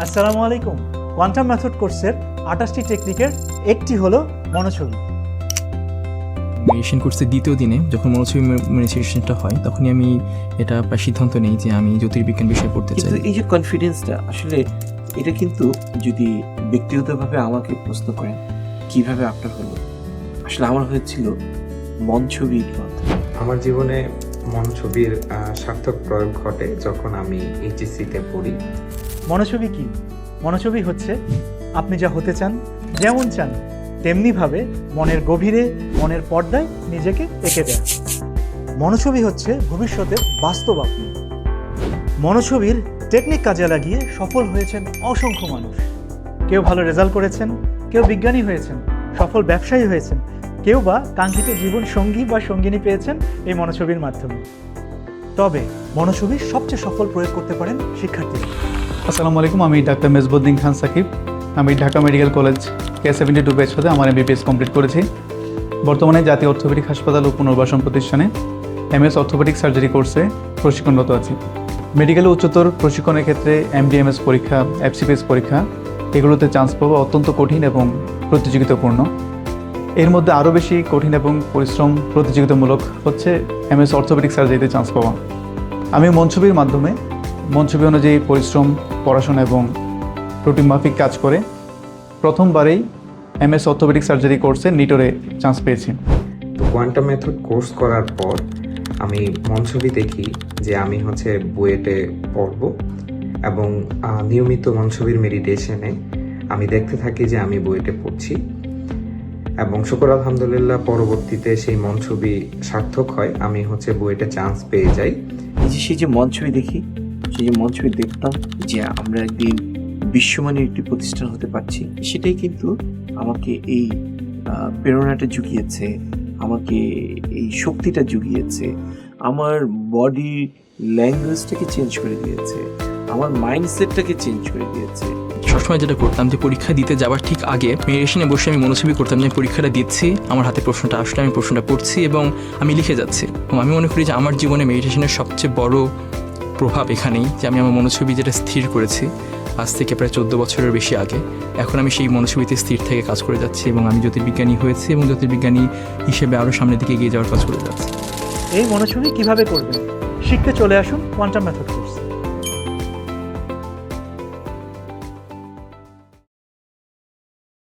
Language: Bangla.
আসসালামু আলাইকুম। কোয়ান্টাম মেথড কোর্সের 28টি টেকনিকের একটি হলো মনোছবি। মেডিটেশন কোর্সের দ্বিতীয় দিনে যখন মনোছবি মেডিটেশনটা হয়, তখনই আমি এটা প্রায় সিদ্ধান্ত নিই যে আমি জ্যোতির্বিজ্ঞান বিষয়ে পড়তে চাই। কিন্তু এই যে কনফিডেন্সটা, আসলে এটা কিন্তু যদি ব্যক্তিগতভাবে আমাকে প্রশ্ন করেন কিভাবে আপনার হলো, আসলে আমার হয়েছিল মন ছবির মাধ্যমে। আমার জীবনে মন ছবির সার্থক প্রয়োগ ঘটে যখন আমি এইচএসসিতে পড়ি। মনোছবি কি? মনোছবি হচ্ছে আপনি যা হতে চান, যেমন চান তেমনিভাবে মনের গভীরে, মনের পর্দায় নিজেকে এঁকে দেয়। মনোছবি হচ্ছে ভবিষ্যতের বাস্তব আপনি। মনোছবির টেকনিক কাজে লাগিয়ে সফল হয়েছেন অসংখ্য মানুষ। কেউ ভালো রেজাল্ট করেছেন, কেউ বিজ্ঞানী হয়েছেন, সফল ব্যবসায়ী হয়েছেন, কেউ বা কাঙ্ক্ষিত জীবন সঙ্গী বা সঙ্গিনী পেয়েছেন এই মনোছবির মাধ্যমে। তবে মনোছবির সবচেয়ে সফল প্রয়োগ করতে পারেন শিক্ষার্থীরা। আসসালামু আলাইকুম, আমি ডাক্তার মেজবুদ্দিন খান সাকিব। আমি Dhaka medical college K72 batch হতে আমার MBBS কমপ্লিট করেছি। বর্তমানে জাতীয় অর্থোপেডিক হাসপাতাল ও পুনর্বাসন প্রতিষ্ঠানে MS অর্থোপেডিক সার্জারি কোর্সে প্রশিক্ষণরত আছি। মেডিকেলে উচ্চতর প্রশিক্ষণের ক্ষেত্রে MDMS পরীক্ষা, FCPS পরীক্ষা এগুলোতে চান্স পাওয়া অত্যন্ত কঠিন এবং প্রতিযোগিতাপূর্ণ। এর মধ্যে আরও বেশি কঠিন এবং পরিশ্রম প্রতিযোগিতামূলক হচ্ছে MS অর্থোপেডিক সার্জারিতে চান্স পাওয়া। আমি মনছবির মাধ্যমে মনছবি অনুযায়ী পরিশ্রম, পড়াশোনা এবং রুটিন মাফিক কাজ করে প্রথমবারেই MS অর্থোপেডিক সার্জারি কোর্সে নিটোরে চান্স পেয়েছি। তো কোয়ান্টাম মেথড কোর্স করার পর আমি মন ছবি দেখি যে আমি বুয়েটে পড়ব এবং নিয়মিত মন ছবির মেডিটেশনে আমি দেখতে থাকি যে আমি বুয়েটে পড়ছি এবং শুকর আলহামদুলিল্লাহ পরবর্তীতে সেই মন ছবি সার্থক হয়। আমি বুয়েটে চান্স পেয়ে যাই। এই যে সেই যে মন ছবি দেখি, সেই যে মন ছবি দেখতাম যে আমরা একদিন বিশ্বমানের একটি প্রতিষ্ঠান হতে পারছি, সেটাই কিন্তু আমাকে এই প্রেরণাটা জুগিয়েছে, আমাকে এই শক্তিটা জুগিয়েছে, আমার বডি ল্যাঙ্গুয়েজটাকে চেঞ্জ করে দিয়েছে, আমার মাইন্ডসেটটাকে চেঞ্জ করে দিয়েছে। সবসময় যেটা করতাম যে পরীক্ষা দিতে যাওয়ার ঠিক আগে মেডিটেশনে বসে আমি মনোছবি করতাম যে পরীক্ষাটা দিচ্ছি, আমার হাতে প্রশ্নটা আসলে আমি প্রশ্নটা পড়ছি এবং আমি লিখে যাচ্ছি। এবং আমি মনে করি যে আমার জীবনে মেডিটেশনের সবচেয়ে বড় প্রভাব এখানেই যে আমি আমার মনোছবি যেটা স্থির করেছি আজ থেকে প্রায় 14 বছরের বেশি আগে, এখন আমি সেই মনোছবিতে স্থির থেকে কাজ করে যাচ্ছি এবং আমি জ্যোতির্বিজ্ঞানী হয়েছি এবং জ্যোতির্বিজ্ঞানী হিসেবে আরও সামনের দিকে এগিয়ে যাওয়ার কাজ করে যাচ্ছি। এই মনোছবি কিভাবে করবেন শিখতে চলে আসুন কোয়ান্টাম মেথড।